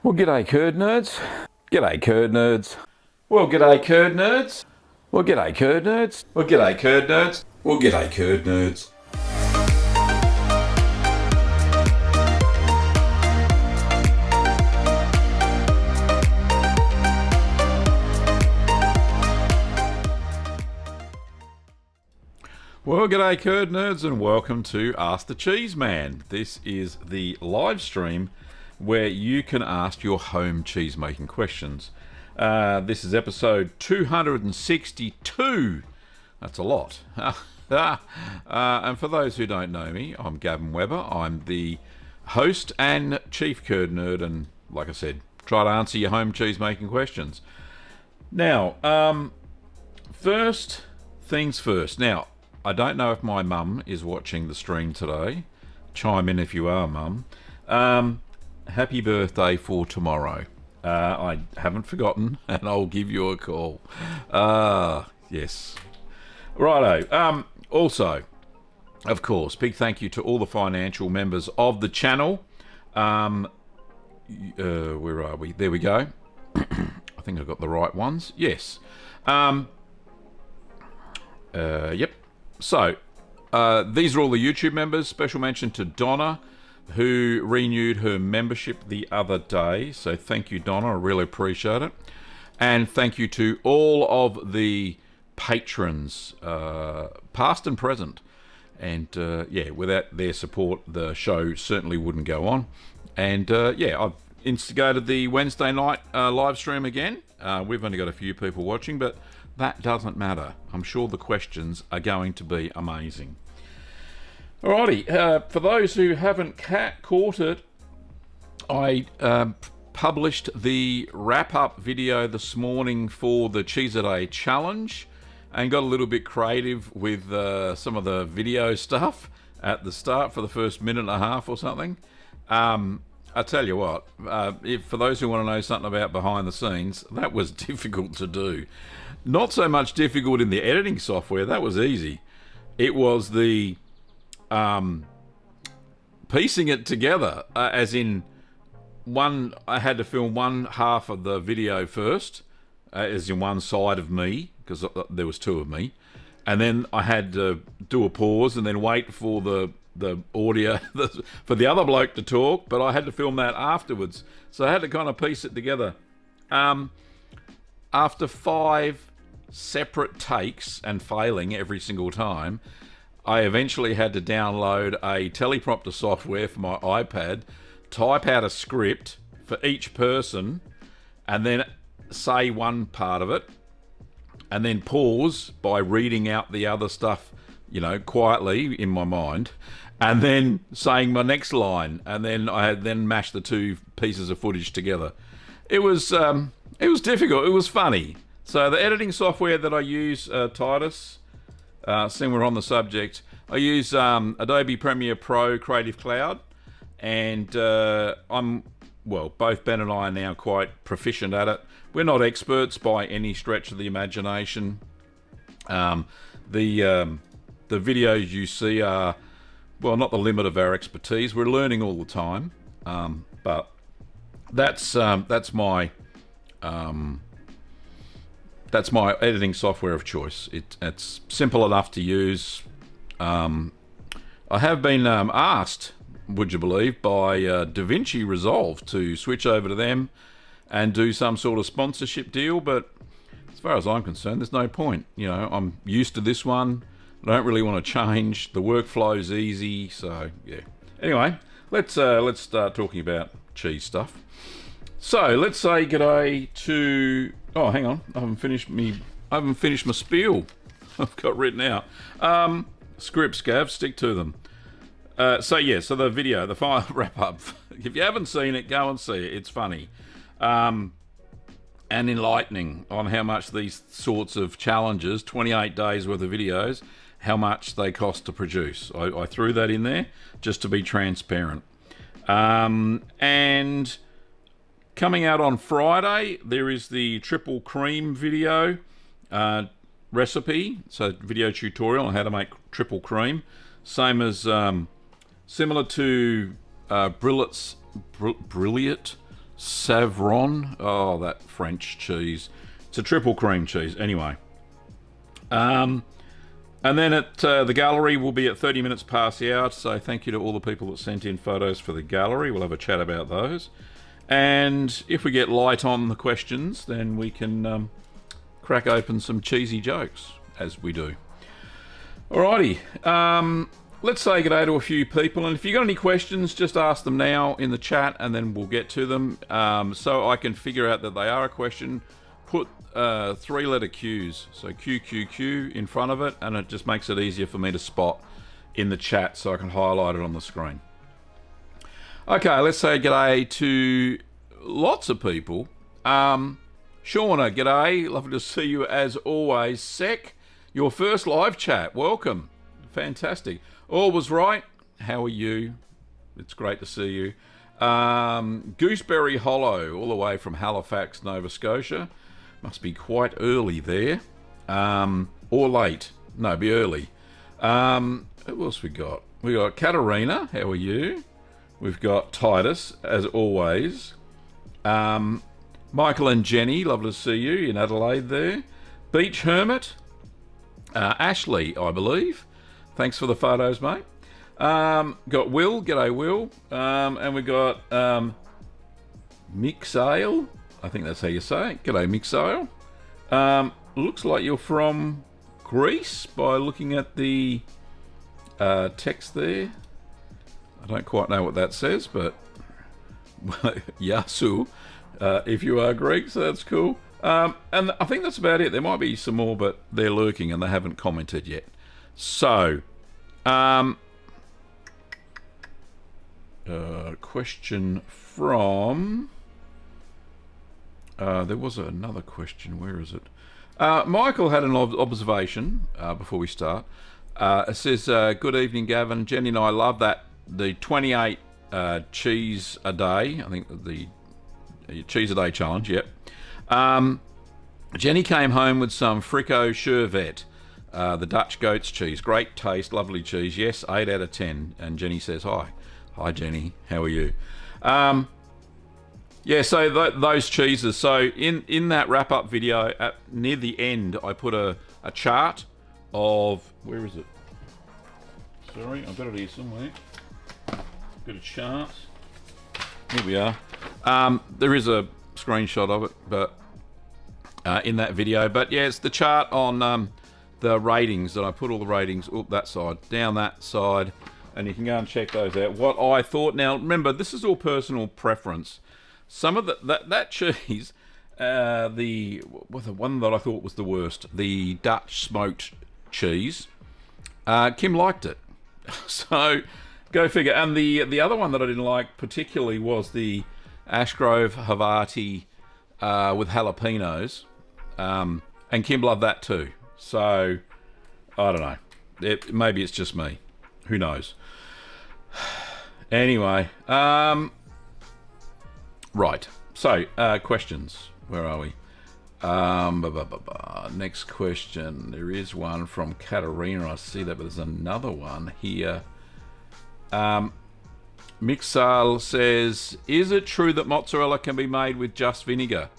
Well, g'day curd nerds. G'day curd nerds. Well, g'day curd nerds. Well, g'day curd nerds. Well, g'day curd nerds. Well, g'day curd nerds. Well, g'day curd nerds and welcome to Ask the Cheeseman. This is the live stream where you can ask your home cheese making questions. This is episode 262. That's a lot. And for those who don't know me, I'm Gavin Webber. I'm the host and chief curd nerd, and like I said, try to answer your home cheese making questions. Now, first things first. Now, I don't know if my mum is watching the stream today. Chime in if you are, mum. Happy birthday for tomorrow. I haven't forgotten, and I'll give you a call. Yes. Righto. Also, of course, big thank you to all the financial members of the channel. Where are we? There we go. I think I've got the right ones. Yes. Yep. So, these are all the YouTube members. Special mention to Donna, who renewed her membership the other day. So thank you, Donna. I really appreciate it. And thank you to all of the patrons, past and present. And yeah, without their support, the show certainly wouldn't go on. And yeah, I've instigated the Wednesday night live stream again. We've only got a few people watching, but that doesn't matter. I'm sure the questions are going to be amazing. Alrighty, for those who haven't caught it, I published the wrap-up video this morning for the Cheese A Day challenge and got a little bit creative with some of the video stuff at the start for the first minute and a half or something. I tell you what, for those who want to know something about behind the scenes, that was difficult to do. Not so much difficult in the editing software, that was easy. It was the piecing it together, as in I had to film one half of the video first, as in one side of me, because there was two of me, and then I had to do a pause and then wait for the audio for the other bloke to talk, but I had to film that afterwards, so I had to kind of piece it together. After 5 separate takes and failing every single time, I eventually had to download a teleprompter software for my iPad, type out a script for each person, and then say one part of it, and then pause by reading out the other stuff, you know, quietly in my mind, and then saying my next line, and then I had then mashed the two pieces of footage together. It was difficult. It was funny. So the editing software that I use, Titus, seeing we're on the subject, I use Adobe Premiere Pro Creative Cloud, and both Ben and I are now quite proficient at it. We're not experts by any stretch of the imagination. The videos you see are, well, not the limit of our expertise. We're learning all the time, but that's my editing software of choice. It's simple enough to use. I have been asked, would you believe, by DaVinci Resolve to switch over to them and do some sort of sponsorship deal, but as far as I'm concerned, there's no point. You know, I'm used to this one. I don't really want to change. The workflow's easy, so yeah. Anyway, let's start talking about cheese stuff. So let's say g'day to. Oh, hang on, I haven't finished my spiel. I've got written out. Scripts, Gav, stick to them. So the video, the final wrap up. If you haven't seen it, go and see it. It's funny. And enlightening on how much these sorts of challenges, 28 days worth of videos, how much they cost to produce. I threw that in there just to be transparent. And coming out on Friday, there is the triple cream video recipe, so video tutorial on how to make triple cream. Same as, similar to Brilliant Savron. Oh, that French cheese. It's a triple cream cheese. Anyway. And then at the gallery, we'll be at 30 minutes past the hour. So thank you to all the people that sent in photos for the gallery. We'll have a chat about those. And if we get light on the questions, then we can crack open some cheesy jokes, as we do. Alrighty. Let's say good day to a few people. And if you've got any questions, just ask them now in the chat, and then we'll get to them. So I can figure out that they are a question. Put 3-letter Qs, so QQQ in front of it, and it just makes it easier for me to spot in the chat so I can highlight it on the screen. Okay, let's say g'day to lots of people. Shauna, g'day, lovely to see you as always. Sec, your first live chat, welcome. Fantastic. All was right, how are you? It's great to see you. Gooseberry Hollow, all the way from Halifax, Nova Scotia. Must be quite early there. Or late. No, be early. Who else we got? We got Katarina, how are you? We've got Titus, as always. Michael and Jenny, lovely to see you in Adelaide there. Beach Hermit. Ashley, I believe. Thanks for the photos, mate. Got Will, g'day Will. And we got Mixale. I think that's how you say it. G'day Mixale. Looks like you're from Greece by looking at the text there. I don't quite know what that says, but Yasu, if you are Greek, so that's cool. And I think that's about it. There might be some more, but they're lurking and they haven't commented yet. So, question from... there was another question. Where is it? Michael had an observation before we start. It says, good evening, Gavin. Jenny and I love that. The 28 cheese a day. I think the cheese a day challenge, yep. Jenny came home with some Fricot Chevet, the Dutch goat's cheese. Great taste, lovely cheese. Yes, 8 out of 10. And Jenny says, hi. Hi, Jenny. How are you? Yeah, so those cheeses. So in that wrap-up video, near the end, I put a chart of... Where is it? Sorry, I've got it here somewhere. Got a chart. Here we are. There is a screenshot of it, but in that video. But yeah, it's the chart on the ratings, that I put all the ratings up that side, down that side, and you can go and check those out. What I thought. Now, remember, this is all personal preference. Some of that cheese, the one that I thought was the worst, the Dutch smoked cheese, Kim liked it. So go figure. And the other one that I didn't like particularly was the Ashgrove Havarti with jalapenos, and Kim loved that too. So I don't know. Maybe it's just me. Who knows? Anyway, right. So questions. Where are we? Next question. There is one from Katarina. I see that, but there's another one here. Mixal says, is it true that mozzarella can be made with just vinegar?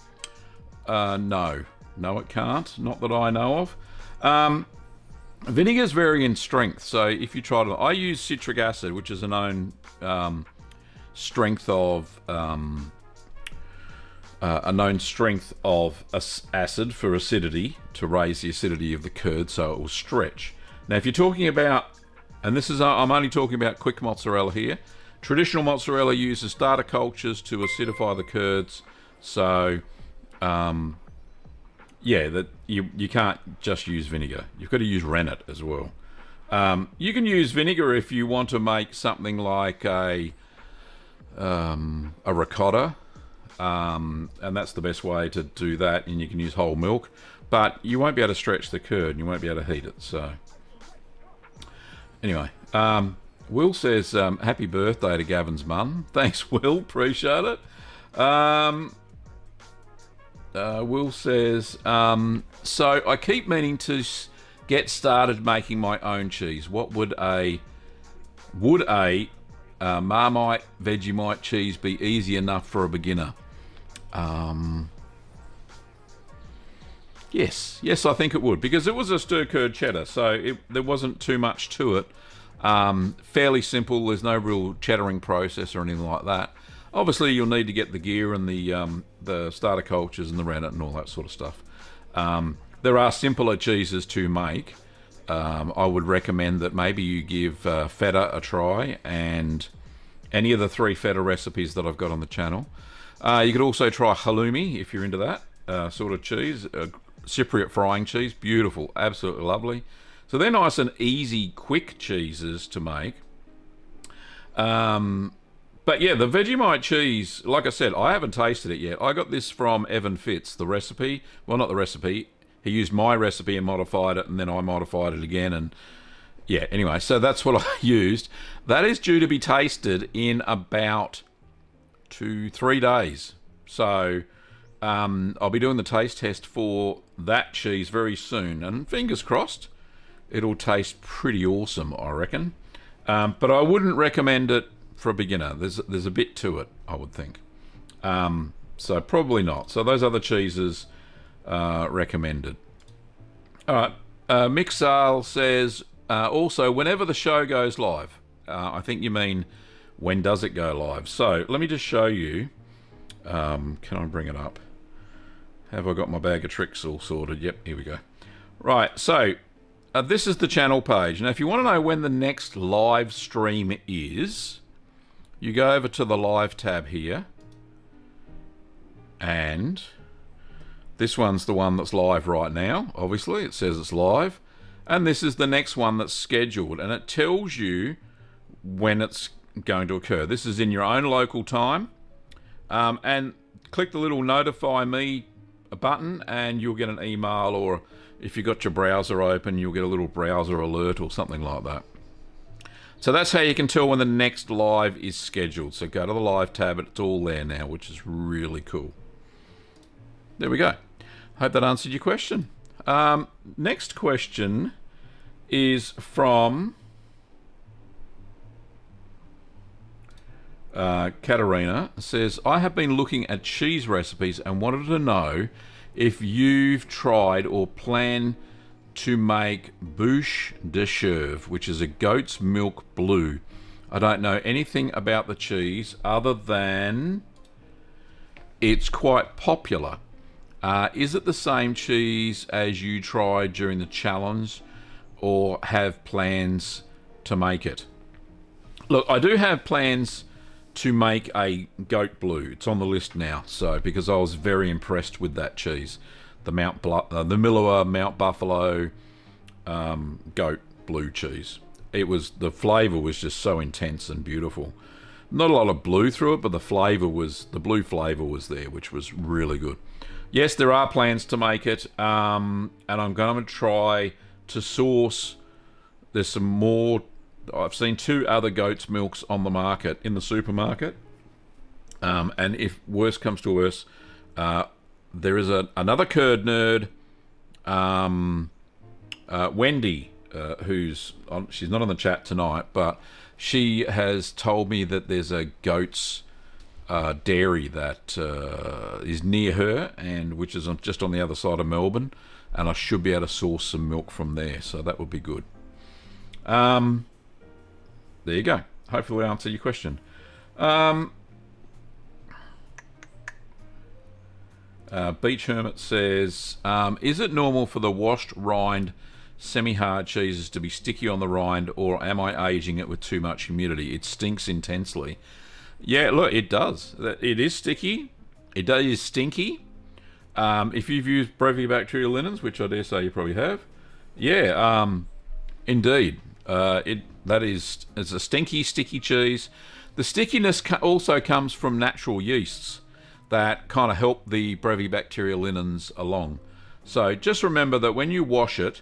No, it can't. Not that I know of. Vinegars vary in strength. So if you try to, I use citric acid, which is a known strength of acid for acidity, to raise the acidity of the curd so it will stretch. Now, if you're talking about, and this is, I'm only talking about quick mozzarella here. Traditional mozzarella uses starter cultures to acidify the curds. So, yeah, that you can't just use vinegar. You've got to use rennet as well. You can use vinegar if you want to make something like a ricotta. And that's the best way to do that, and you can use whole milk, but you won't be able to stretch the curd and you won't be able to heat it. So anyway, Will says happy birthday to Gavin's mum. Thanks, Will, appreciate it. Will says so I keep meaning to get started making my own cheese. What would a Marmite Vegemite cheese be easy enough for a beginner? Yes, I think it would, because it was a stir-curd cheddar, so there wasn't too much to it. Fairly simple. There's no real cheddaring process or anything like that. Obviously, you'll need to get the gear and the starter cultures and the rennet and all that sort of stuff. There are simpler cheeses to make. I would recommend that maybe you give feta a try, and any of the 3 feta recipes that I've got on the channel. You could also try halloumi if you're into that sort of cheese. Cypriot frying cheese, beautiful, absolutely lovely. So they're nice and easy, quick cheeses to make. But yeah, the Vegemite cheese, like I said, I haven't tasted it yet. I got this from Evan Fitz, the recipe. Well, not the recipe. He used my recipe and modified it, and then I modified it again. And yeah, anyway, so that's what I used. That is due to be tasted in about 2-3 days. So I'll be doing the taste test for that cheese very soon, and fingers crossed it'll taste pretty awesome, I reckon. But I wouldn't recommend it for a beginner. There's a bit to it, I would think. So probably not. So those other cheeses recommended. All right. Mixal says, also, whenever the show goes live. I think you mean, when does it go live? So let me just show you. Can I bring it up? Have I got my bag of tricks all sorted? Yep, here we go. Right, so this is the channel page. Now, if you want to know when the next live stream is, you go over to the live tab here. And this one's the one that's live right now. Obviously, it says it's live. And this is the next one that's scheduled. And it tells you when it's going to occur. This is in your own local time. And click the little notify me button and you'll get an email, or if you've got your browser open, you'll get a little browser alert or something like that. So that's how you can tell when the next live is scheduled. So go to the live tab, it's all there now, which is really cool. There we go. Hope that answered your question. Next question is from Katerina. Says, I have been looking at cheese recipes and wanted to know if you've tried or plan to make bouche de chèvre, which is a goat's milk blue. I don't know anything about the cheese other than it's quite popular. Is it the same cheese as you tried during the challenge, or have plans to make it? Look, I do have plans to make a goat blue. It's on the list now, so because I was very impressed with that cheese, the Miller Mount Buffalo goat blue cheese. The flavour was just so intense and beautiful. Not a lot of blue through it, but the blue flavour was there, which was really good. Yes, there are plans to make it, and I'm going to try to source. There's some more. I've seen 2 other goat's milks on the market in the supermarket, and if worse comes to worse, there is another curd nerd, Wendy, she's not on the chat tonight, but she has told me that there's a goat's dairy that is near her, and which is just on the other side of Melbourne, and I should be able to source some milk from there, so that would be good. There you go. Hopefully I answered your question. Beach Hermit says, is it normal for the washed rind semi-hard cheeses to be sticky on the rind, or am I aging it with too much humidity? It stinks intensely. Yeah, look, it does. It is sticky. It is stinky. If you've used Brevibacterial linens, which I dare say you probably have, yeah, indeed. It's a stinky, sticky cheese. The stickiness also comes from natural yeasts that kind of help the Brevibacterial linens along. So just remember that when you wash it,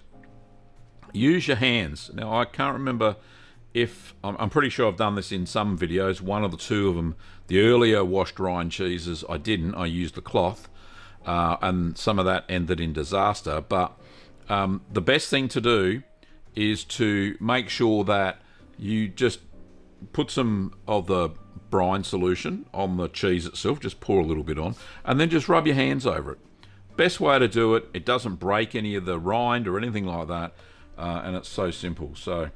use your hands. Now, I can't remember if... I'm pretty sure I've done this in some videos, one or the 2 of them. The earlier washed rind cheeses, I didn't. I used the cloth, and some of that ended in disaster. But the best thing to do is to make sure that you just put some of the brine solution on the cheese itself. Just pour a little bit on, and then just rub your hands over it. Best way to do it. It doesn't break any of the rind or anything like that, and it's so simple. So,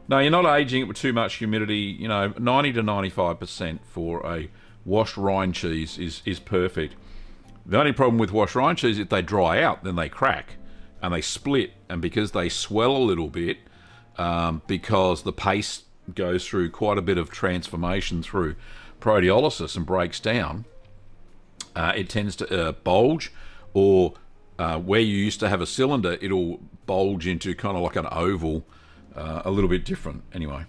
no, you're not aging it with too much humidity. 90 to 95% for a washed rind cheese is perfect. The only problem with washed rind cheese is if they dry out, then they crack and they split, and because they swell a little bit, because the paste goes through quite a bit of transformation through proteolysis and breaks down, it tends to bulge, or where you used to have a cylinder, it'll bulge into kind of like an oval, a little bit different. Anyway,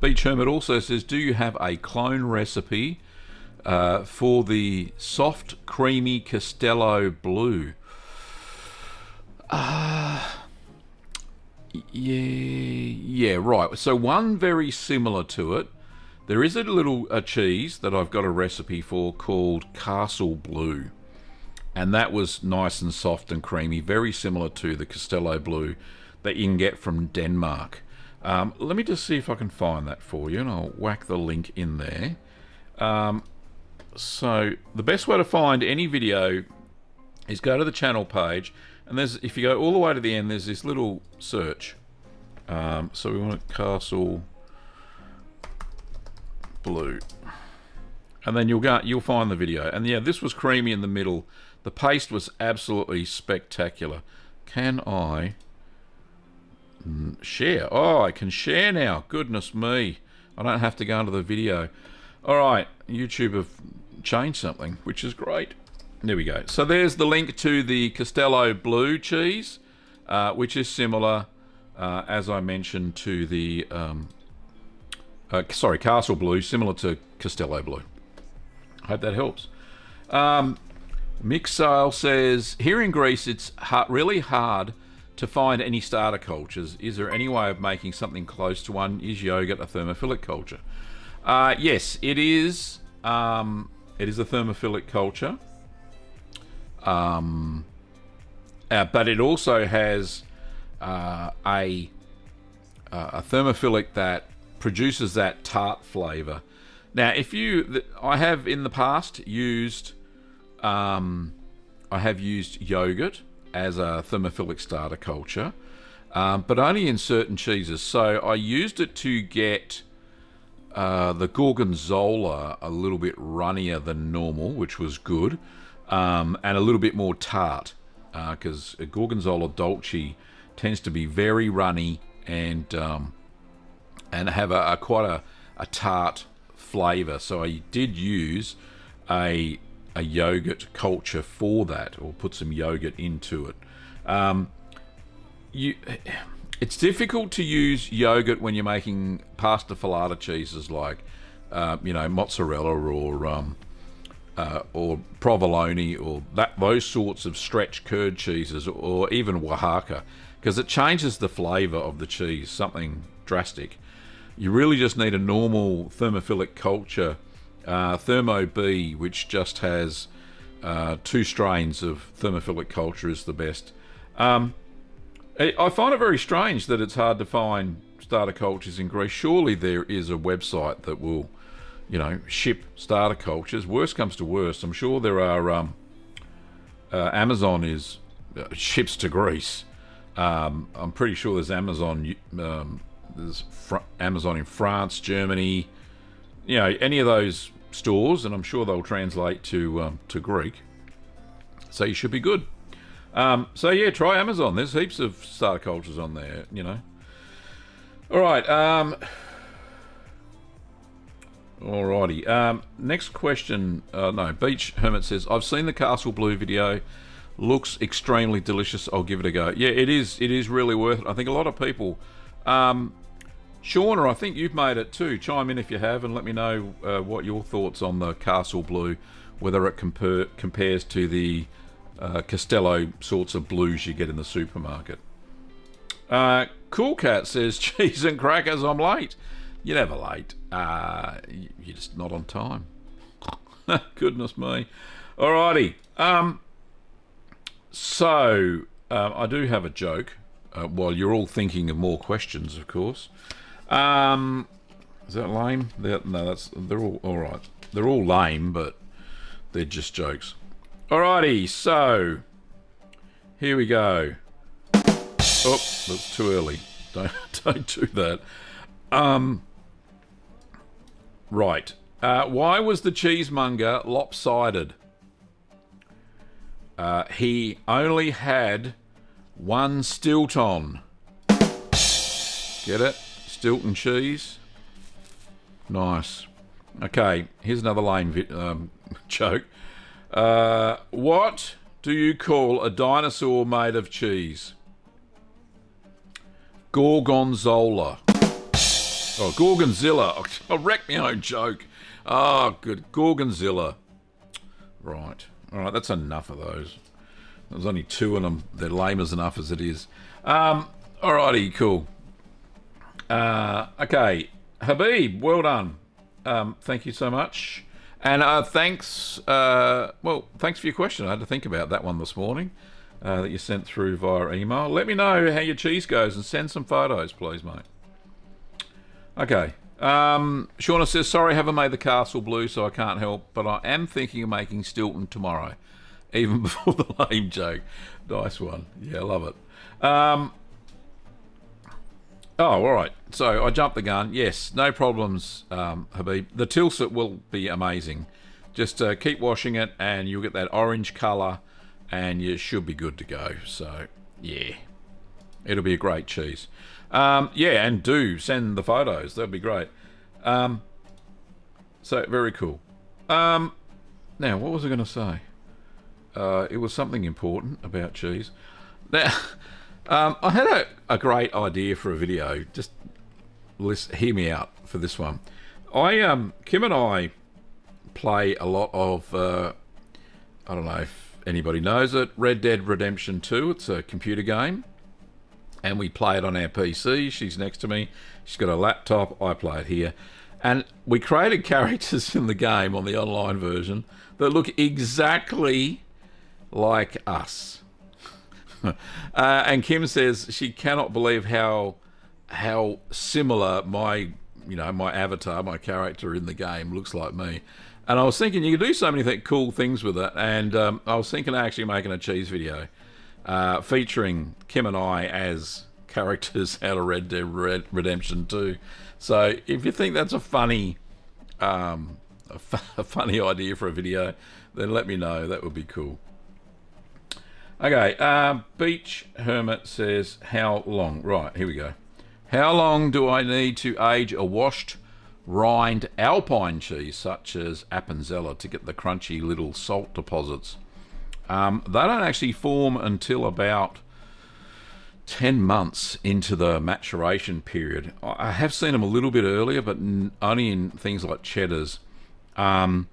Beach Hermit also says, do you have a clone recipe for the soft, creamy Castello Blue? Yeah, right. So one very similar to it. There is a cheese that I've got a recipe for called Castle Blue, and that was nice and soft and creamy, very similar to the Castello Blue that you can get from Denmark. Let me just see if I can find that for you, and I'll whack the link in there. So the best way to find any video is go to the channel page, and if you go all the way to the end, there's this little search. So we want Castle Blue, and then you'll find the video. And yeah, this was creamy in the middle. The paste was absolutely spectacular. Can I share? Oh, I can share now. Goodness me, I don't have to go into the video. All right, YouTube have changed something, which is great. There we go. So there's the link to the Castello Blue cheese, which is similar, as I mentioned, to the Castle Blue, similar to Castello Blue. Hope that helps. Mick Sale says, here in Greece, it's really hard to find any starter cultures. Is there any way of making something close to one? Is yogurt a thermophilic culture? Yes, it is. It is a thermophilic culture. But it also has a thermophilic that produces that tart flavour. Now, I have in the past used, I have used yogurt as a thermophilic starter culture, but only in certain cheeses. So I used it to get the gorgonzola a little bit runnier than normal, which was good, and a little bit more tart, because gorgonzola dolce tends to be very runny and have quite a tart flavour. So I did use a yogurt culture for that, or put some yogurt into it. It's difficult to use yogurt when you're making pasta filata cheeses like mozzarella or provolone, or those sorts of stretch curd cheeses, or even Oaxaca, because it changes the flavour of the cheese, something drastic. You really just need a normal thermophilic culture, Thermo B, which just has 2 strains of thermophilic culture, is the best. I find it very strange that it's hard to find starter cultures in Greece. Surely there is a website that will, ship starter cultures. Worst comes to worst, I'm sure there are. Amazon ships to Greece. I'm pretty sure there's Amazon. There's Amazon in France, Germany, any of those stores, and I'm sure they'll translate to Greek. So you should be good. So yeah, try Amazon. There's heaps of starter cultures on there, All right. Alrighty. Next question. Beach Hermit says, I've seen the Castle Blue video. Looks extremely delicious. I'll give it a go. Yeah, it is. It is really worth it. I think a lot of people. Shauna, I think you've made it too. Chime in if you have, and let me know what your thoughts on the Castle Blue, whether it compares to the Castello sorts of blues you get in the supermarket. Cool Cat says, cheese and crackers, I'm late. You're never late. You're just not on time. Goodness me. Alrighty. So I do have a joke, while you're all thinking of more questions, of course. Is that lame? No, they're all right. They're all lame, but they're just jokes. Alrighty, so here we go. Oh, that's too early. Don't do that. Right. Why was the cheesemonger lopsided? He only had one Stilton. Get it? Stilton cheese. Nice. Okay, here's another lame joke. What do you call a dinosaur made of cheese? Gorgonzola. Oh, Gorgonzilla. I wrecked my own joke. Oh, good. Gorgonzilla. Right. All right, that's enough of those. There's only two of them. They're lame as enough as it is. Alrighty, cool. Okay. Habib, well done. Thank you so much. And thanks for your question. I had to think about that one this morning that you sent through via email. Let me know how your cheese goes and send some photos, please, mate. Okay. Shauna says, sorry, haven't made the castle blue, so I can't help, but I am thinking of making Stilton tomorrow, even before the lame joke. Nice one. Yeah, I love it. All right. So I jumped the gun. Yes, no problems, Habib. The Tilsit will be amazing. Just keep washing it, and you'll get that orange colour, and you should be good to go. So, yeah. It'll be a great cheese. Yeah, and do send the photos. That'd be great. So, very cool. Now, what was I going to say? It was something important about cheese. Now, I had a great idea for a video. Just hear me out for this one. Kim and I play a lot of, I don't know if anybody knows it, Red Dead Redemption 2. It's a computer game. And we play it on our PC. She's next to me. She's got a laptop. I play it here. And we created characters in the game on the online version that look exactly like us. And Kim says she cannot believe how similar my avatar, my character in the game looks like me. And I was thinking you could do so many cool things with it. And I was thinking of actually making a cheese video. Featuring Kim and I as characters out of Red Dead Redemption 2. So if you think that's a funny idea for a video, then let me know. That would be cool. Okay, Beach Hermit says, how long? Right, here we go. How long do I need to age a washed rind alpine cheese such as Appenzeller to get the crunchy little salt deposits? They don't actually form until about 10 months into the maturation period. I have seen them a little bit earlier, but only in things like cheddars. And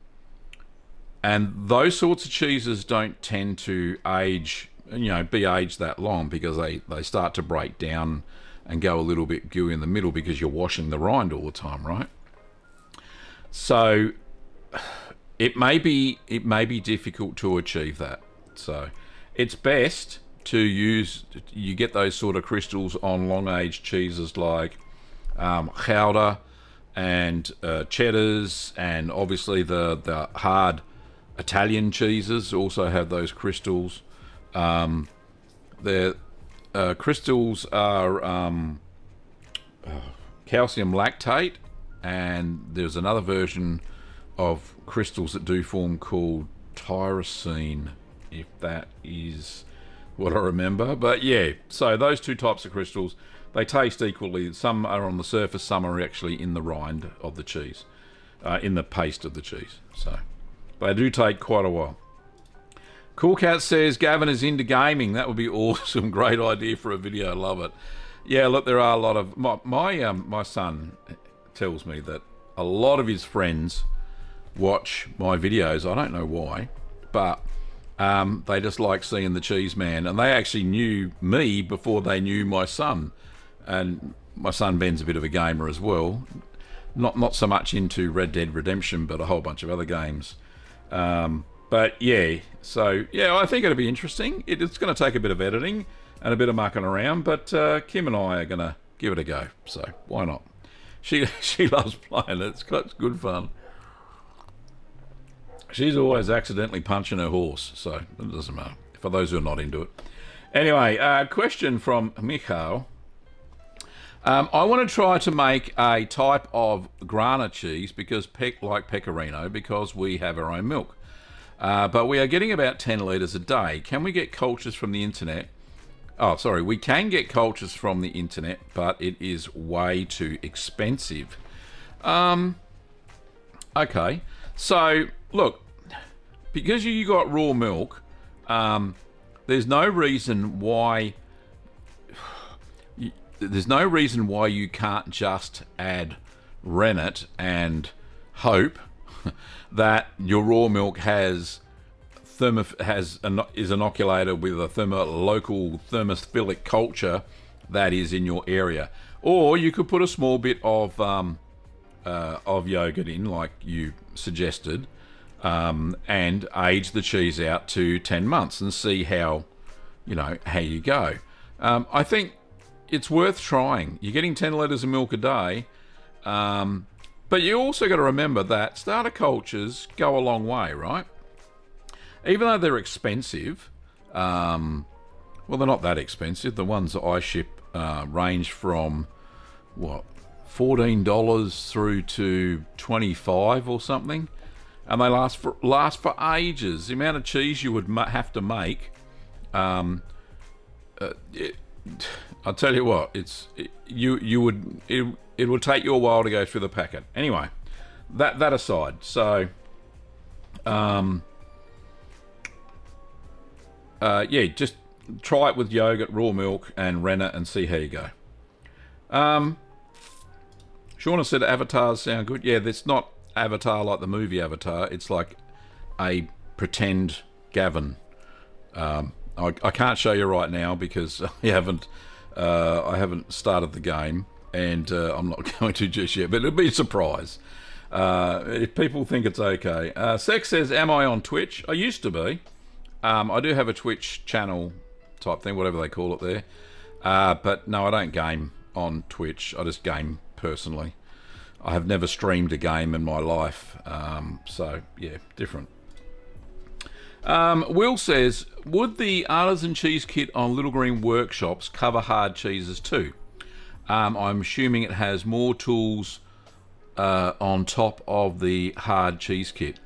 those sorts of cheeses don't tend to be aged that long because they start to break down and go a little bit gooey in the middle because you're washing the rind all the time, right? So it may be difficult to achieve that. So it's best to you get those sort of crystals on long-aged cheeses like Gouda and cheddars, and obviously the hard Italian cheeses also have those crystals. The crystals are calcium lactate, and there's another version of crystals that do form called tyrosine, if that is what I remember. But yeah, so those two types of crystals, they taste equally. Some are on the surface, some are actually in the rind of the cheese, in the paste of the cheese. So they do take quite a while. Cool Cat says Gavin is into gaming. That would be awesome. Great idea for a video. Love it. Yeah, look, there are a lot of my son tells me that a lot of his friends watch my videos. I don't know why, but they just like seeing the Cheeseman, and they actually knew me before they knew my son. And my son Ben's a bit of a gamer as well, not so much into Red Dead Redemption, but a whole bunch of other games. But yeah, so yeah, I think it'll be interesting. It's going to take a bit of editing and a bit of mucking around, but Kim and I are going to give it a go. So why not? she loves playing it. It's good fun. She's always accidentally punching her horse, so it doesn't matter, for those who are not into it. Anyway, question from Michal. I want to try to make a type of grana cheese like pecorino, because we have our own milk. But we are getting about 10 litres a day. Can we get cultures from the internet? Oh, sorry, we can get cultures from the internet, but it is way too expensive. Okay, so look, because you got raw milk, there's no reason why you can't just add rennet and hope that your raw milk is inoculated with a local thermophilic culture that is in your area. Or you could put a small bit of yogurt in, like you suggested, and age the cheese out to 10 months and see how you go. I think it's worth trying. You're getting 10 litres of milk a day, but you also got to remember that starter cultures go a long way, right? Even though they're expensive, well, they're not that expensive. The ones that I ship range from, $14 through to $25 or something, and they last for ages. The amount of cheese you would have to make, I'll tell you what, it would take you a while to go through the packet. Anyway, that aside, so just try it with yogurt, raw milk, and rennet, and see how you go. Shauna said avatars sound good. Yeah, it's not Avatar like the movie Avatar. It's like a pretend Gavin. I can't show you right now because I haven't started the game, and I'm not going to just yet. But it'll be a surprise if people think it's okay. Sex says, "Am I on Twitch?" I used to be. I do have a Twitch channel type thing, whatever they call it there. But no, I don't game on Twitch. I just game personally. I have never streamed a game in my life. So, yeah, different. Will says, would the artisan cheese kit on Little Green Workshops cover hard cheeses too? I'm assuming it has more tools on top of the hard cheese kit.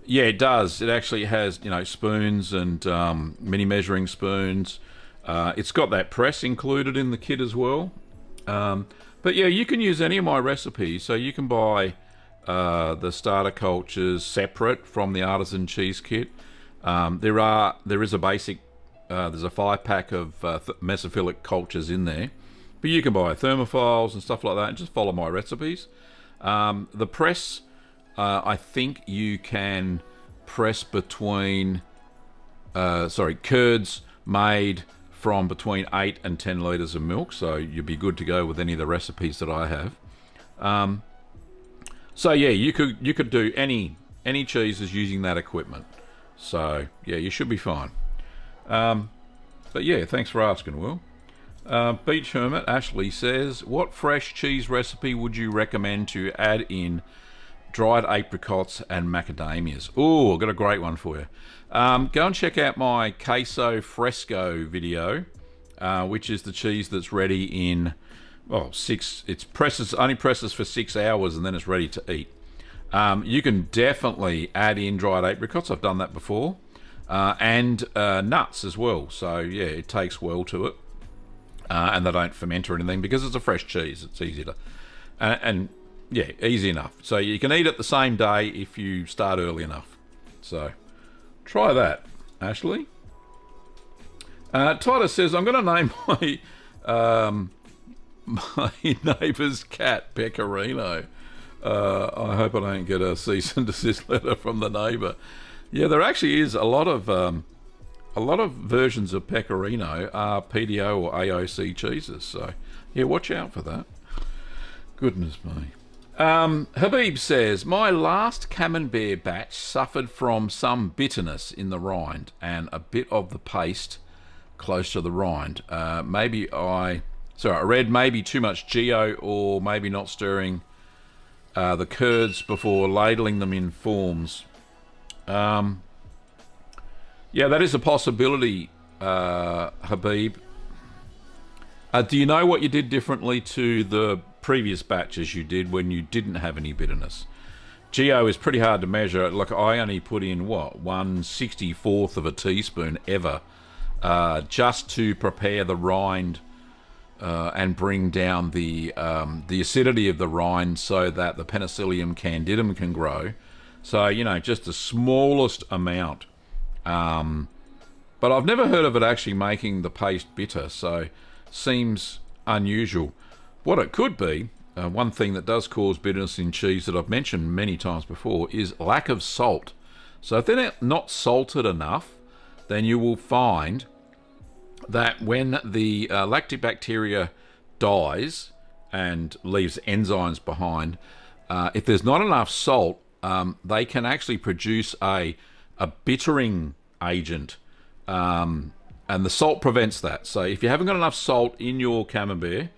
Yeah, it does. It actually has, spoons and mini measuring spoons. It's got that press included in the kit as well. But yeah, you can use any of my recipes. So you can buy the starter cultures separate from the artisan cheese kit. There is a basic, there's a 5-pack of mesophilic cultures in there. But you can buy thermophiles and stuff like that and just follow my recipes. The press, I think you can press between, curds made from between 8 and 10 litres of milk, so you'd be good to go with any of the recipes that I have. So yeah, you could do any cheeses using that equipment. So yeah, you should be fine. But yeah, thanks for asking, Will. Beach Hermit Ashley says, what fresh cheese recipe would you recommend to add in dried apricots and macadamias? Oh, I've got a great one for you. Go and check out my queso fresco video, which is the cheese that's ready in only presses for 6 hours and then it's ready to eat. You can definitely add in dried apricots. I've done that before, and nuts as well. So yeah, it takes well to it, and they don't ferment or anything because it's a fresh cheese. It's easy to and yeah, easy enough. So you can eat it the same day if you start early enough. So try that, Ashley. Titus says, I'm going to name my neighbour's cat Pecorino. I hope I don't get a cease and desist letter from the neighbour. Yeah, there actually is a lot of versions of Pecorino are PDO or AOC cheeses. So yeah, watch out for that. Goodness me. Habib says, my last camembert batch suffered from some bitterness in the rind and a bit of the paste close to the rind. Maybe I Sorry, I read maybe too much geo, or maybe not stirring the curds before ladling them in forms. Yeah, that is a possibility, Habib. Do you know what you did differently to the previous batches you did when you didn't have any bitterness? Geo is pretty hard to measure. Like, I only put in, what, 1/64th of a teaspoon ever, just to prepare the rind and bring down the acidity of the rind so that the Penicillium candidum can grow. So, you know, just the smallest amount. But I've never heard of it actually making the paste bitter, so seems unusual. What it could be, one thing that does cause bitterness in cheese that I've mentioned many times before, is lack of salt. So if they're not salted enough, then you will find that when the lactobacteria dies and leaves enzymes behind, if there's not enough salt, they can actually produce a bittering agent, and the salt prevents that. So if you haven't got enough salt in your camembert,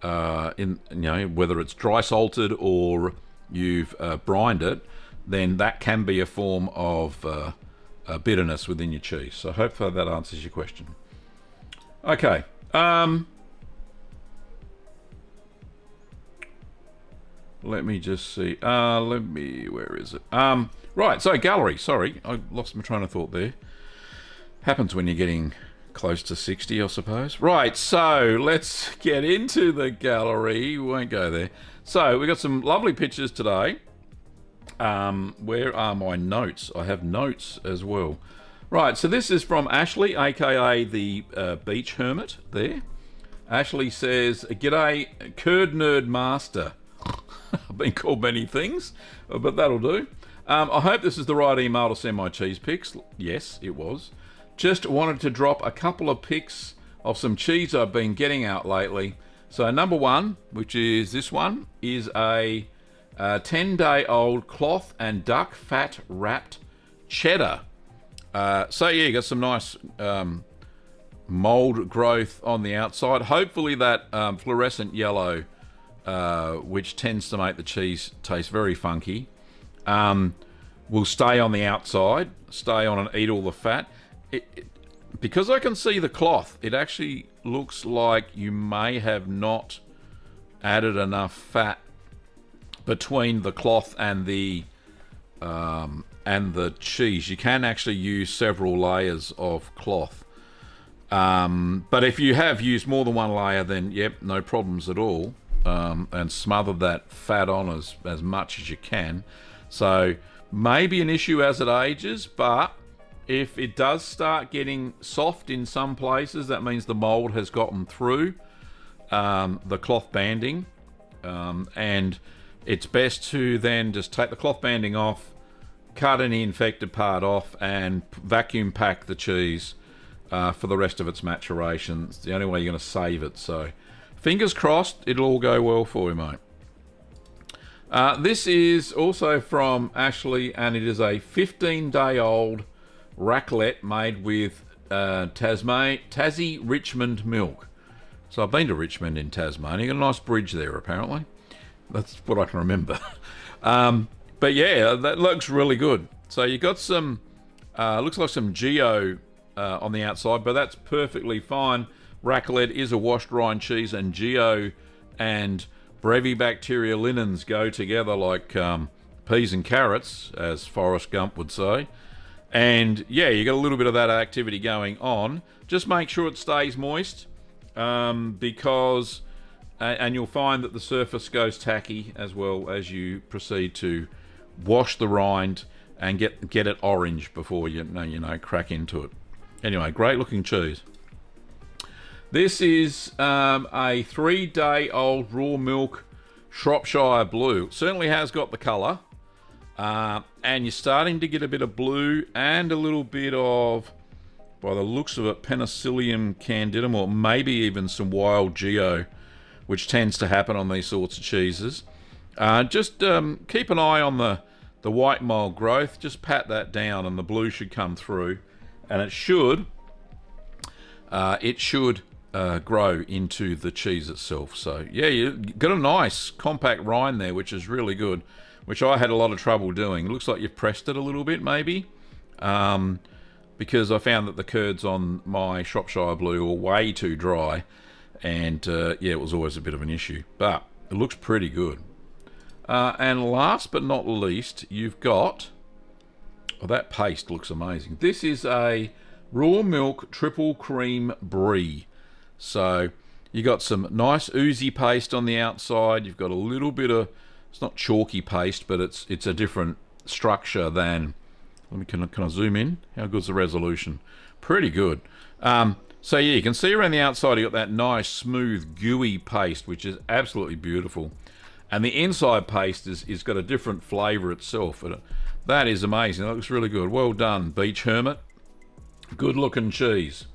whether it's dry salted or you've brined it, then that can be a form of bitterness within your cheese. So hopefully that answers your question. Okay. Let me just see. Where is it? Right, so gallery. Sorry, I lost my train of thought there. Happens when you're getting close to 60, I suppose. Right, so let's get into the gallery. We won't go there. So we've got some lovely pictures today. Where are my notes? I have notes as well. Right, so this is from Ashley, aka the Beach Hermit there. Ashley says, "G'day, Curd Nerd Master." I've been called many things, but that'll do. I hope this is the right email to send my cheese pics. Yes, it was. Just wanted to drop a couple of pics of some cheese I've been getting out lately. So number one, which is this one, is a 10-day-old cloth and duck fat wrapped cheddar. So yeah, you got some nice mold growth on the outside. Hopefully that fluorescent yellow, which tends to make the cheese taste very funky, will stay on the outside, stay on and eat all the fat. Because I can see the cloth, it actually looks like you may have not added enough fat between the cloth and the cheese. You can actually use several layers of cloth, but if you have used more than one layer, then yep, no problems at all, and smother that fat on as much as you can. So maybe an issue as it ages, but if it does start getting soft in some places, that means the mold has gotten through the cloth banding, and it's best to then just take the cloth banding off, cut any infected part off, and vacuum pack the cheese for the rest of its maturation. It's the only way you're going to save it. So fingers crossed it'll all go well for you, mate. This is also from Ashley, and it is a 15-day-old raclette made with Tassie Richmond milk. So I've been to Richmond in Tasmania. Got a nice bridge there, apparently. That's what I can remember. But yeah, that looks really good. So you got some, looks like some geo on the outside, but that's perfectly fine. Raclette is a washed rind cheese, and geo and Brevibacteria linens go together like peas and carrots, as Forrest Gump would say. And yeah, you got a little bit of that activity going on. Just make sure it stays moist, because and you'll find that the surface goes tacky as well as you proceed to wash the rind and get it orange before you crack into it. Anyway, great looking cheese. This is a 3-day-old raw milk Shropshire Blue. It certainly has got the colour. And you're starting to get a bit of blue and a little bit of, by the looks of it, Penicillium candidum, or maybe even some wild geo, which tends to happen on these sorts of cheeses. Just keep an eye on the white mold growth. Just pat that down and the blue should come through, and it should grow into the cheese itself. So yeah, you got a nice compact rind there, which is really good, which I had a lot of trouble doing. It looks like you've pressed it a little bit maybe, because I found that the curds on my Shropshire Blue were way too dry, and yeah, it was always a bit of an issue, but it looks pretty good. And last but not least, you've got, oh, that paste looks amazing. This is a raw milk triple cream brie. So you got some nice oozy paste on the outside. You've got a little bit of, it's not chalky paste, but it's a different structure than, can I zoom in? How good's the resolution? Pretty good. So yeah, you can see around the outside you got that nice smooth gooey paste, which is absolutely beautiful. And the inside paste is got a different flavour itself. That is amazing. That looks really good. Well done, Beach Hermit. Good looking cheese.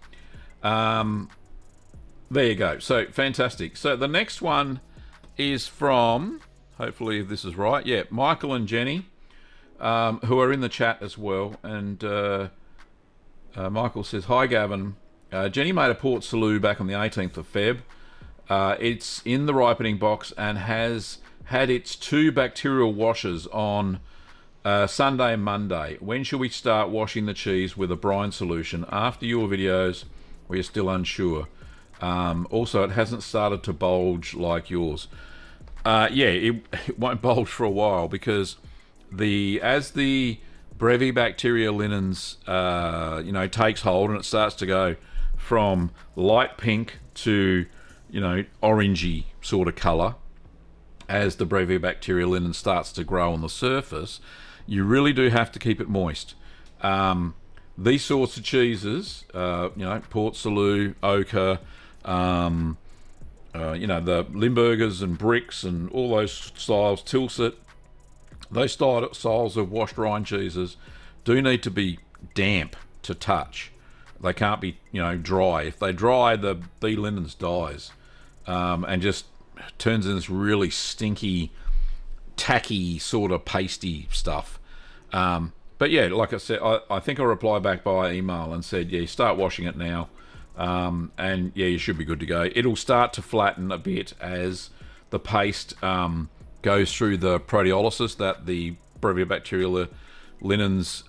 There you go. So fantastic. So the next one is from, hopefully this is right, yeah, Michael and Jenny, who are in the chat as well. And Michael says, hi Gavin. Jenny made a Port Salut back on the 18th of Feb. It's in the ripening box and has had its 2 bacterial washes on Sunday and Monday. When should we start washing the cheese with a brine solution? After your videos, we are still unsure. Also, it hasn't started to bulge like yours. Yeah, it won't bulge for a while because as the Brevibacteria linens, takes hold and it starts to go from light pink to, orangey sort of colour, as the Brevibacteria linen starts to grow on the surface, you really do have to keep it moist. These sorts of cheeses, Port Salut, Ochre, the Limburgers and Bricks and all those styles, Tilsit, those styles of washed rind cheeses do need to be damp to touch. They can't be, dry. If they dry, the linens dies, and just turns into this really stinky, tacky sort of pasty stuff. But yeah, like I said, I think I replied back by email and said, yeah, start washing it now. And yeah, you should be good to go. It'll start to flatten a bit as the paste goes through the proteolysis that the Brevibacterial linens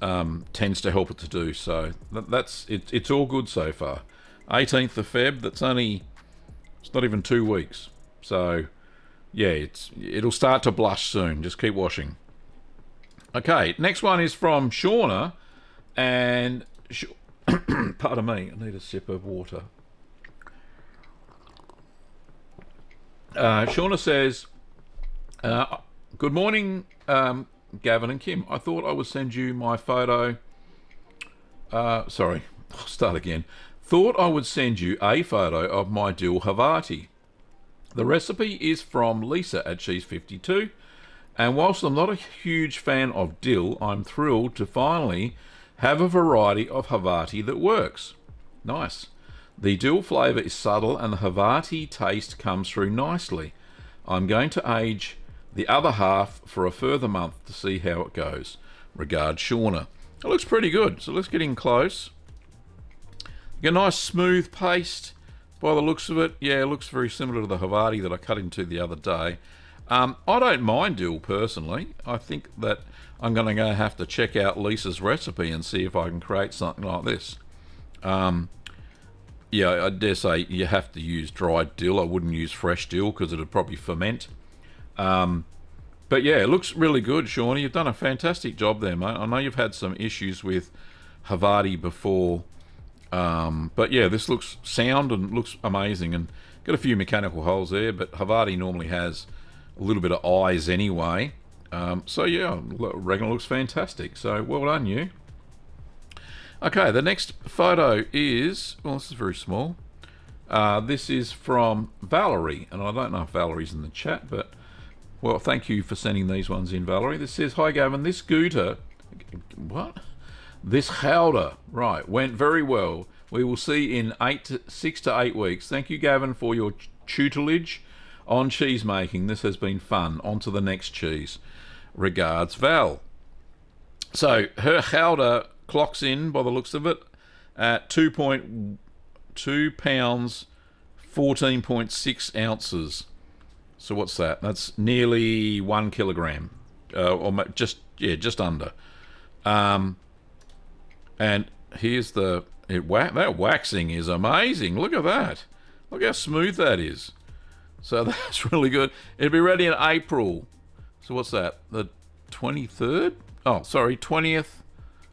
tends to help it to do. So that's it. It's all good so far. 18th of Feb. It's not even 2 weeks. So yeah, it'll start to blush soon. Just keep washing. Okay, next one is from Shauna, and pardon me, I need a sip of water. Shauna says, good morning, Gavin and Kim. I thought I would send you my photo. Sorry, I'll start again. Thought I would send you a photo of my dill Havarti. The recipe is from Lisa at Cheese52. And whilst I'm not a huge fan of dill, I'm thrilled to finally have a variety of Havarti that works. Nice. The dill flavour is subtle and the Havarti taste comes through nicely. I'm going to age the other half for a further month to see how it goes. Regards, Shauna. It looks pretty good, so let's get in close. You get a nice smooth paste by the looks of it. Yeah, it looks very similar to the Havarti that I cut into the other day. I don't mind dill personally. I think that I'm going to have to check out Lisa's recipe and see if I can create something like this. Yeah, I dare say you have to use dried dill. I wouldn't use fresh dill because it would probably ferment. But yeah, it looks really good, Shawnee. You've done a fantastic job there, mate. I know you've had some issues with Havarti before. But yeah, this looks sound and looks amazing. And got a few mechanical holes there, but Havarti normally has a little bit of eyes anyway. So yeah, I reckon it looks fantastic. So well done, you. Okay, the next photo is, well, this is very small. This is from Valerie, and I don't know if Valerie's in the chat, but well, thank you for sending these ones in, Valerie. This says, hi Gavin, this Gouda, what? This Gouda, right, went very well. We will see in 6 to 8 weeks. Thank you, Gavin, for your tutelage on cheese making. This has been fun. On to the next cheese. Regards, Val. So her Gouda clocks in, by the looks of it, at 2.2 pounds 14.6 ounces. So what's that? That's nearly 1 kilogram, just under. And here's that waxing is amazing. Look at that. Look how smooth that is. So that's really good. It'll be ready in April. So what's that? The 23rd? Oh, sorry, 20th.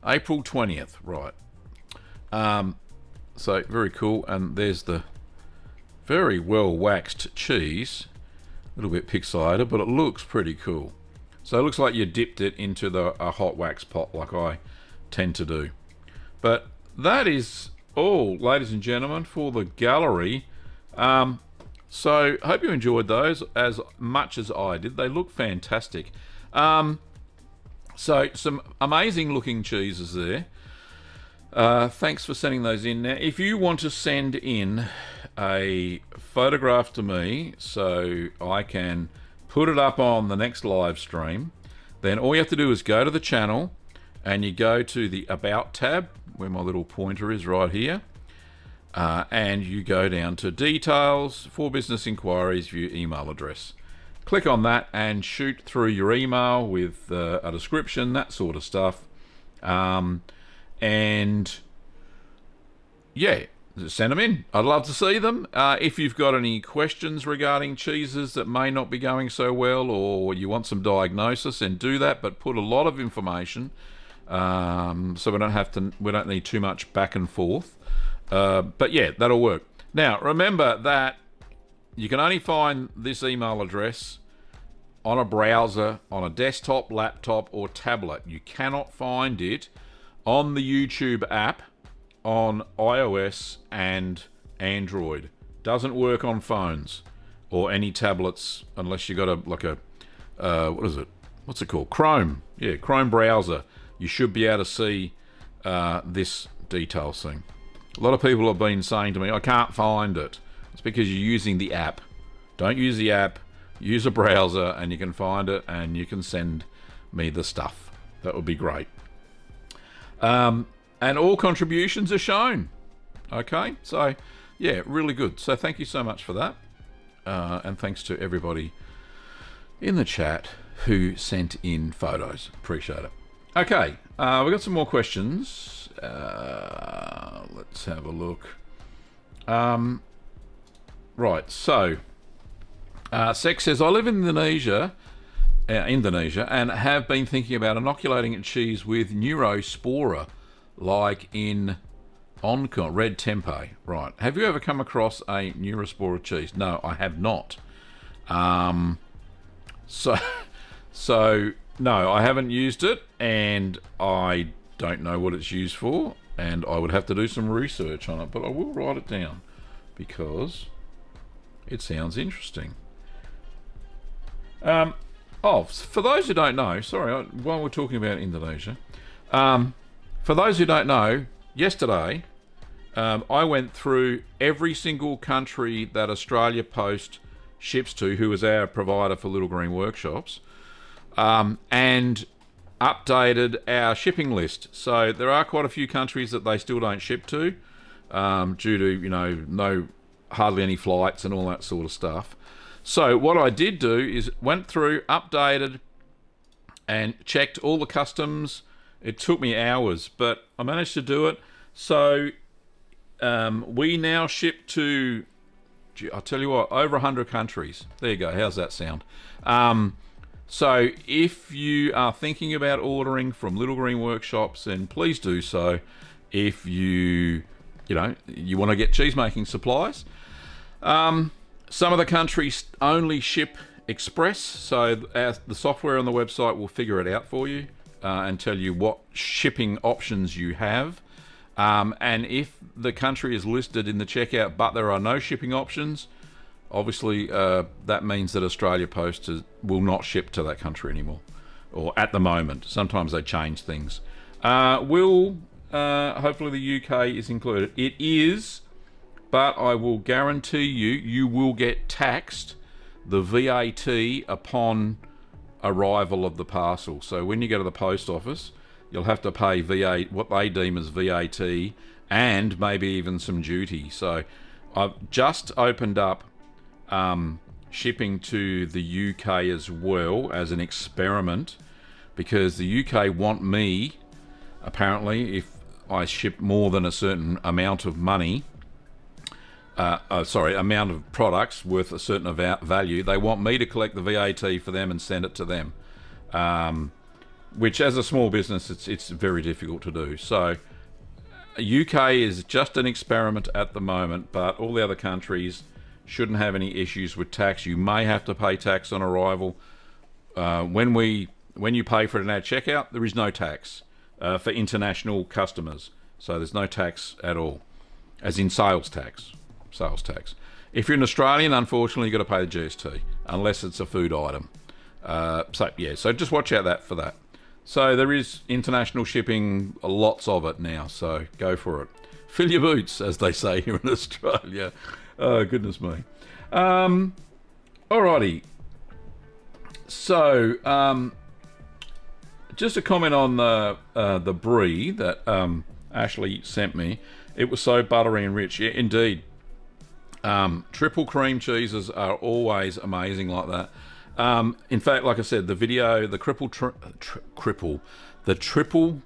April 20th, right. So very cool. And there's the very well waxed cheese. A little bit pixelated, but it looks pretty cool. So it looks like you dipped it into a hot wax pot like I tend to do. But that is all, ladies and gentlemen, for the gallery. So hope you enjoyed those as much as I did. They look fantastic. So some amazing looking cheeses there. Thanks for sending those in. Now, if you want to send in a photograph to me so I can put it up on the next live stream, then all you have to do is go to the channel and you go to the About tab, where my little pointer is right here, and you go down to Details, for Business Inquiries, View Email Address. Click on that and shoot through your email with a description, that sort of stuff. And yeah, send them in. I'd love to see them. If you've got any questions regarding cheeses that may not be going so well, or you want some diagnosis, then do that, but put a lot of information, so we don't need too much back and forth. But yeah, that'll work. Now, remember that you can only find this email address on a browser, on a desktop, laptop, or tablet. You cannot find it on the YouTube app on iOS and Android. Doesn't work on phones or any tablets unless you got what is it? What's it called? Chrome. Yeah, Chrome browser. You should be able to see this details thing. A lot of people have been saying to me, I can't find it. It's because you're using the app. Don't use the app. Use a browser and you can find it and you can send me the stuff. That would be great. And all contributions are shown. Okay, so yeah, really good. So thank you so much for that. And thanks to everybody in the chat who sent in photos. Appreciate it. Okay, we've got some more questions. Let's have a look. Right, so Sex says, I live in Indonesia, and have been thinking about inoculating a cheese with neurospora, like in red tempeh. Right. Have you ever come across a neurospora cheese? No, I have not. So no, I haven't used it, and I don't know what it's used for, and I would have to do some research on it, but I will write it down because it sounds interesting. For those who don't know, sorry, while we're talking about Indonesia, for those who don't know, yesterday I went through every single country that Australia Post ships to, who is our provider for Little Green Workshops, and updated our shipping list. So there are quite a few countries that they still don't ship to, due to, hardly any flights and all that sort of stuff. So what I did do is went through, updated, and checked all the customs. It took me hours, but I managed to do it. So we now ship to, I'll tell you what, over 100 countries. There you go. How's that sound? So if you are thinking about ordering from Little Green Workshops, then please do so. If you want to get cheese making supplies. Some of the countries only ship express, so the software on the website will figure it out for you and tell you what shipping options you have. And if the country is listed in the checkout but there are no shipping options, obviously that means that Australia Post will not ship to that country anymore, or at the moment. Sometimes they change things. Hopefully the UK is included. It is, but I will guarantee you will get taxed the VAT upon arrival of the parcel. So when you go to the post office, you'll have to pay VAT, what they deem as VAT, and maybe even some duty. So I've just opened up shipping to the UK as well as an experiment, because the UK want me, apparently, if I ship more than a certain amount of money, amount of products worth a certain value, they want me to collect the VAT for them and send it to them. Which, as a small business, it's very difficult to do. So, UK is just an experiment at the moment, but all the other countries shouldn't have any issues with tax. You may have to pay tax on arrival. When you pay for it in our checkout, there is no tax for international customers. So there's no tax at all, as in sales tax. Sales tax. If you're an Australian, unfortunately, you've got to pay the GST, unless it's a food item. So just watch out for that. So there is international shipping, lots of it now, so go for it. Fill your boots, as they say here in Australia. Oh, goodness me. Alrighty. So, just a comment on the brie that Ashley sent me. It was so buttery and rich. Yeah, indeed. Triple cream cheeses are always amazing like that. In fact, like I said, the video, the triple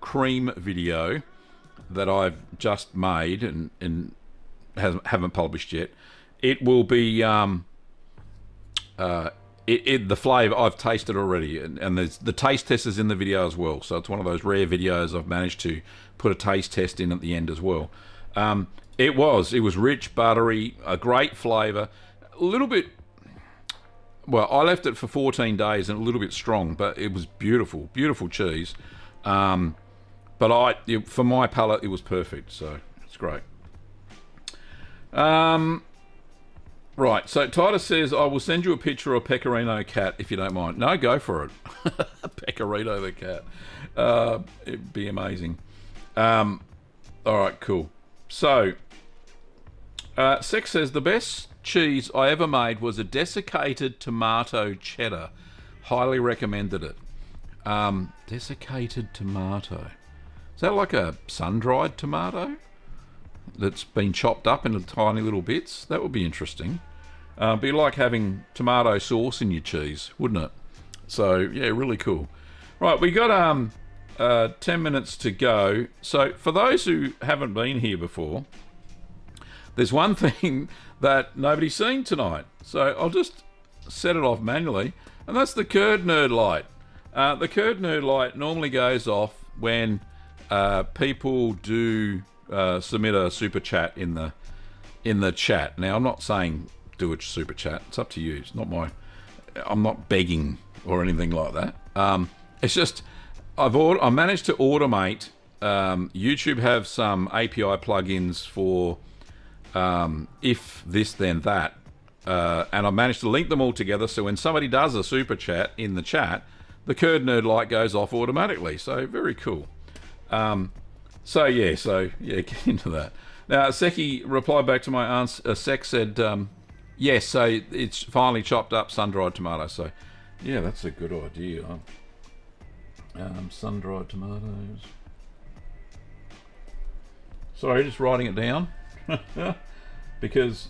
cream video that I've just made and haven't published yet, it will be the flavour I've tasted already, and there's the taste test is in the video as well. So it's one of those rare videos I've managed to put a taste test in at the end as well. It was rich, buttery, a great flavour, a little bit. Well, I left it for 14 days and a little bit strong, but it was beautiful cheese. But for my palate, it was perfect, so it's great. Right, so Titus says, I will send you a picture of Pecorino cat if you don't mind. No, go for it. Pecorino the cat. It'd be amazing. All right, cool. So, Sex says, the best cheese I ever made was a desiccated tomato cheddar. Highly recommended it. Desiccated tomato. Is that like a sun-dried tomato that's been chopped up into tiny little bits? That would be interesting. Be like having tomato sauce in your cheese, wouldn't it? So, yeah, really cool. Right, we got 10 minutes to go. So, for those who haven't been here before, there's one thing that nobody's seen tonight. So I'll just set it off manually, and that's the Curd Nerd light. The Curd Nerd light normally goes off when people do submit a super chat in the chat. Now, I'm not saying do a super chat. It's up to you. It's not I'm not begging or anything like that. It's just I managed to automate. YouTube have some API plugins for if this then that, and I managed to link them all together, so when somebody does a super chat in the chat, the Curd Nerd light goes off automatically. So very cool. So yeah, get into that. Now Seki replied back to my answer. Sek said yes, so it's finally chopped up sun-dried tomato. So yeah, that's a good idea. Sun-dried tomatoes. Sorry, just writing it down. Because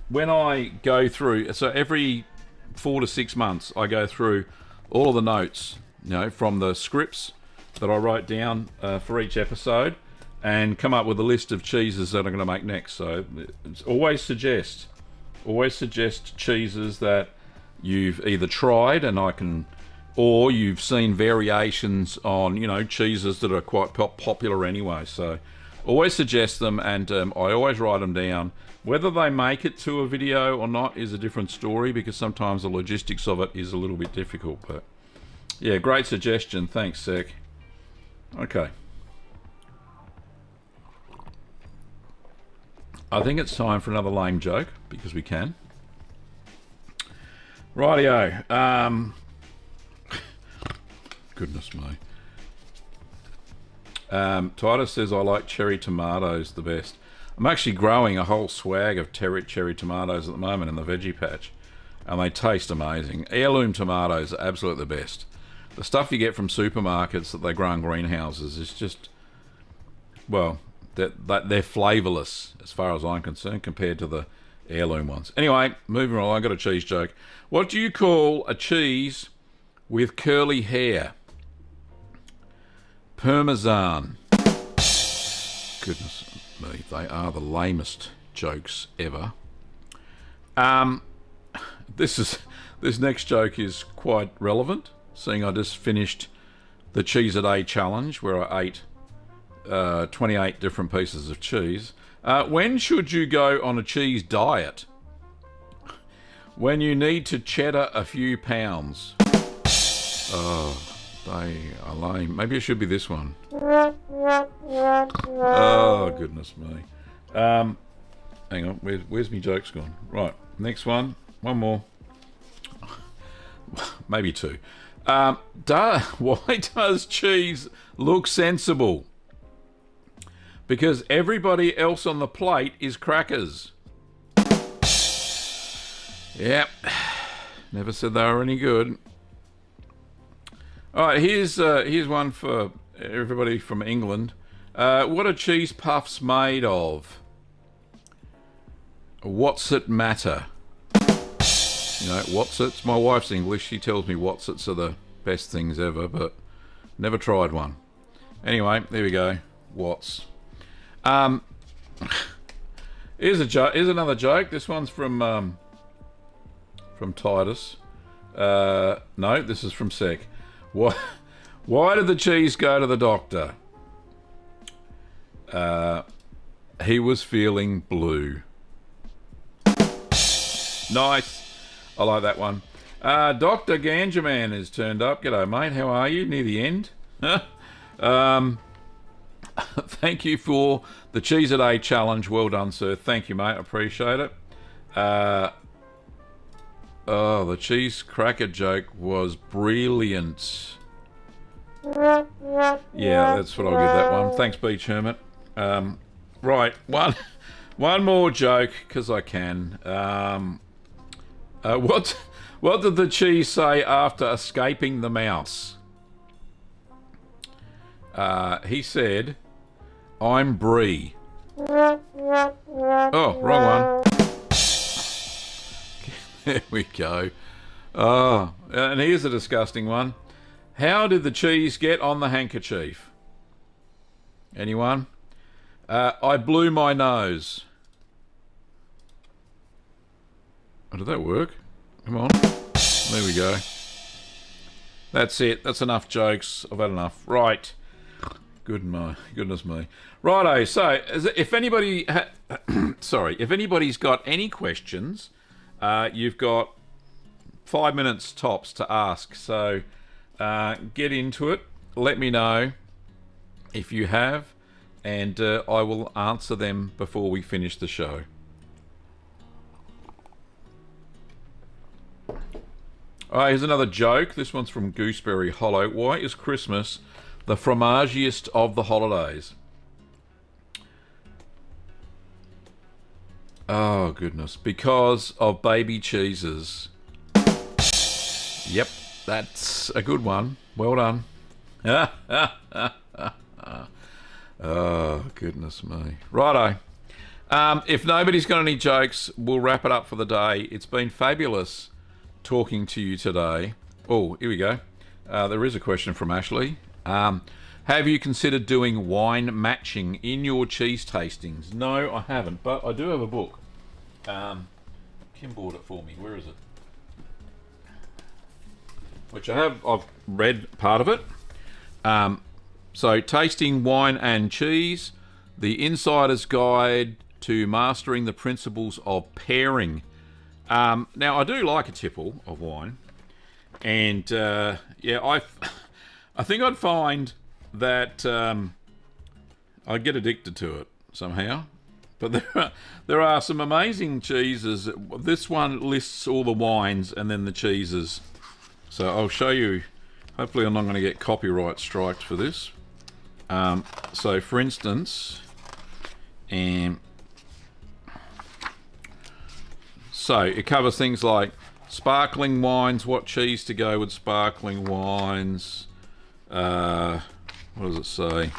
when I go through, so every 4 to 6 months, I go through all of the notes, from the scripts that I wrote down for each episode, and come up with a list of cheeses that I'm going to make next. So it's always suggest cheeses that you've either tried or you've seen variations on, cheeses that are quite popular anyway. So always suggest them, and I always write them down. Whether they make it to a video or not is a different story, because sometimes the logistics of it is a little bit difficult. But yeah, great suggestion. Thanks, Sek. Okay. I think it's time for another lame joke, because we can. Rightio. Goodness me. Titus says, I like cherry tomatoes the best. I'm actually growing a whole swag of cherry tomatoes at the moment in the veggie patch, and they taste amazing. Heirloom tomatoes are absolutely the best. The stuff you get from supermarkets that they grow in greenhouses is just, well, that they're flavourless as far as I'm concerned compared to the heirloom ones. Anyway, moving on. I got a cheese joke. What do you call a cheese with curly hair? Parmesan. Goodness me, they are the lamest jokes ever. This next joke is quite relevant, seeing I just finished the Cheese a Day challenge where I ate 28 different pieces of cheese. When should you go on a cheese diet? When you need to cheddar a few pounds. Oh, they are lame. Maybe it should be this one. Oh, goodness me. Hang on, where's my jokes gone? Right, next one. One more. Maybe two. Why does cheese look sensible? Because everybody else on the plate is crackers. Yep. Never said they were any good. All right, here's one for everybody from England. What are cheese puffs made of? What's it matter? You know, what's it's my wife's English. She tells me what's it's are the best things ever, but never tried one. Anyway, there we go. What's. Here's another joke. This one's from Titus. No, this is from Sec. Why did the cheese go to the doctor? He was feeling blue. Nice. I like that one. Dr. Ganjaman has turned up. G'day, mate. How are you? Near the end? Thank you for the Cheese a Day challenge. Well done, sir. Thank you, mate. I appreciate it. The cheese cracker joke was brilliant. Yeah, that's what I'll give that one. Thanks, Beach Hermit. Right, one more joke, because I can. What did the cheese say after escaping the mouse? He said, "I'm Brie." Oh, wrong one. There we go. Oh, and here's a disgusting one. How did the cheese get on the handkerchief? Anyone? I blew my nose. Oh, did that work? Come on. There we go. That's it. That's enough jokes. I've had enough. Right. Goodness me. Righto. So, if anybody, if anybody's got any questions, you've got 5 minutes tops to ask. So, get into it. Let me know if you have, and I will answer them before we finish the show. Alright, here's another joke. This one's from Gooseberry Hollow. Why is Christmas the fromagiest of the holidays? Oh, goodness. Because of baby cheeses. Yep, that's a good one. Well done. Oh, goodness me. Righto. If nobody's got any jokes, we'll wrap it up for the day. It's been fabulous talking to you today. Oh, here we go. There is a question from Ashley. Have you considered doing wine matching in your cheese tastings? No, I haven't, but I do have a book. Kim bought it for me. Where is it? Which I've read part of it. So, Tasting Wine and Cheese, The Insider's Guide to Mastering the Principles of Pairing. Now, I do like a tipple of wine, and I think I'd find that I'd get addicted to it somehow. But there are some amazing cheeses. This one lists all the wines and then the cheeses. So I'll show you. Hopefully I'm not going to get copyright striked for this. So for instance, so it covers things like sparkling wines, what cheese to go with sparkling wines. What does it say?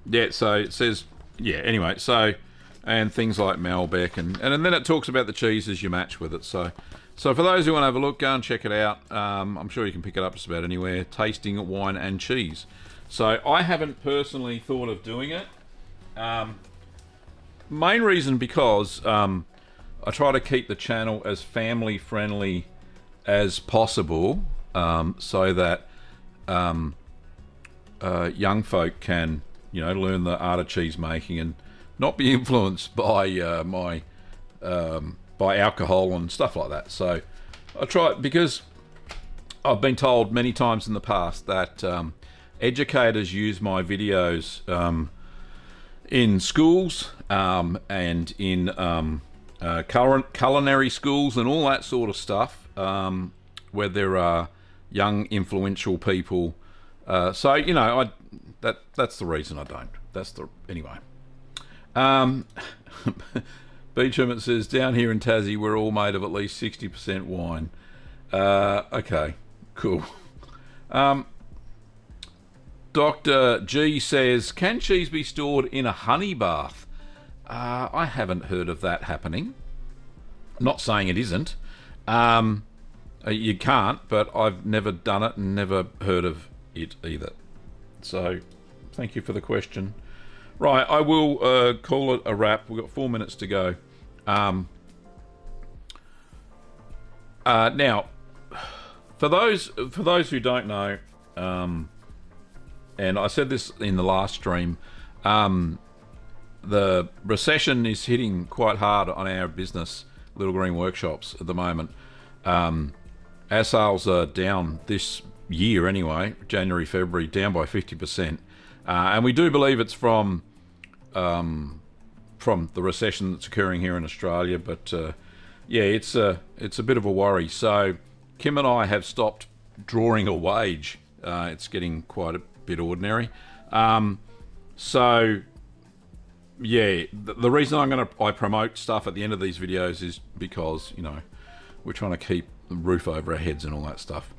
Yeah, so it says, yeah, anyway, so, and things like Malbec, and then it talks about the cheeses you match with it. So for those who want to have a look, go and check it out. I'm sure you can pick it up just about anywhere. Tasting Wine and Cheese. So I haven't personally thought of doing it. Main reason because I try to keep the channel as family friendly as possible, so that young folk can, learn the art of cheese making and not be influenced by by alcohol and stuff like that. So I try, because I've been told many times in the past that educators use my videos in schools and in culinary schools and all that sort of stuff, where there are young influential people. So that's the reason I don't. Anyway. Beecham, says, down here in Tassie, we're all made of at least 60% wine. Okay, cool. Dr. G says, can cheese be stored in a honey bath? I haven't heard of that happening. Not saying it isn't. You can't, but I've never done it and never heard of it either. So, thank you for the question. Right, I will call it a wrap. We've got 4 minutes to go. Now, for those who don't know, and I said this in the last stream, the recession is hitting quite hard on our business, Little Green Workshops, at the moment. Our sales are down this year anyway, January, February, down by 50%. And we do believe it's from the recession that's occurring here in Australia. But yeah, it's a bit of a worry. So Kim and I have stopped drawing a wage. It's getting quite a bit ordinary. So yeah, the reason I promote stuff at the end of these videos is because we're trying to keep the roof over our heads and all that stuff.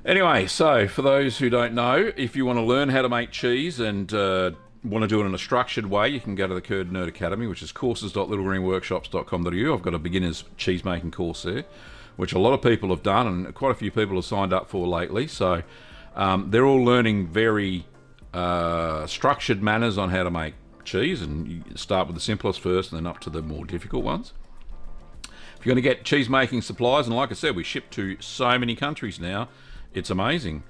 Anyway, so for those who don't know, if you want to learn how to make cheese and want to do it in a structured way, you can go to the Curd Nerd Academy, which is courses.littlegreenworkshops.com.au. I've got a beginner's cheese making course there, which a lot of people have done and quite a few people have signed up for lately. So they're all learning very structured manners on how to make cheese, and you start with the simplest first and then up to the more difficult ones. If you're going to get cheese making supplies, and like I said, we ship to so many countries now, it's amazing.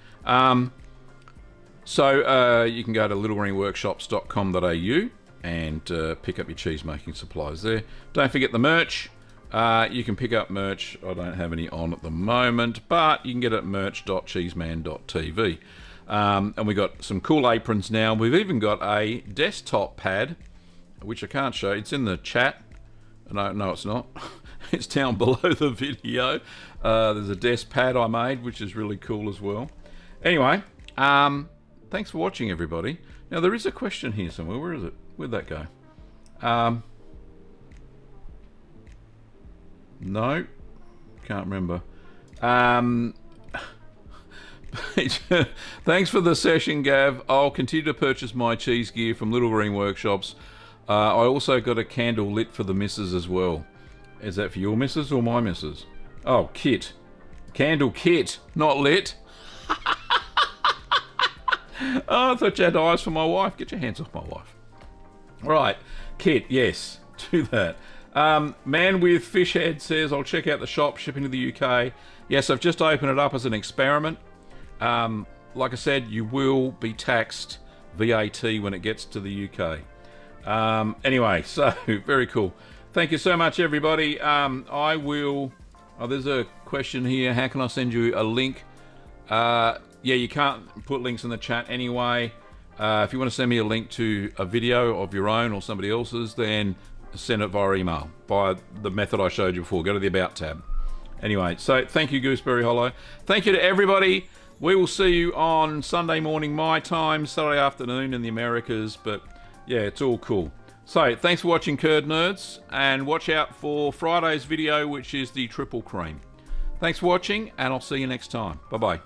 So you can go to littlegreenworkshops.com.au and pick up your cheese making supplies there. Don't forget the merch. You can pick up merch. I don't have any on at the moment, but you can get it at merch.cheeseman.tv. And we've got some cool aprons now. We've even got a desktop pad, which I can't show. It's in the chat. No, it's not. It's down below the video. There's a desk pad I made, which is really cool as well. Anyway, thanks for watching, everybody. Now, there is a question here somewhere. Where is it? Where'd that go? No, can't remember. Thanks for the session, Gav. I'll continue to purchase my cheese gear from Little Green Workshops. I also got a candle lit for the missus as well. Is that for your missus or my missus? Oh, kit. Candle kit, not lit. Oh, I thought you had eyes for my wife. Get your hands off my wife. Right, kit, yes, do that. Man with Fish Head says, I'll check out the shop, shipping to the UK. Yes, I've just opened it up as an experiment. Like I said, you will be taxed VAT when it gets to the UK. Anyway, so very cool. Thank you so much, everybody. I will... Oh, there's a question here. How can I send you a link? Yeah, you can't put links in the chat anyway. If you want to send me a link to a video of your own or somebody else's, then send it via email, by the method I showed you before. Go to the About tab. Anyway, so thank you, Gooseberry Hollow. Thank you to everybody. We will see you on Sunday morning my time, Saturday afternoon in the Americas, but yeah, it's all cool. So, thanks for watching, Curd Nerds, and watch out for Friday's video, which is the triple cream. Thanks for watching, and I'll see you next time. Bye-bye.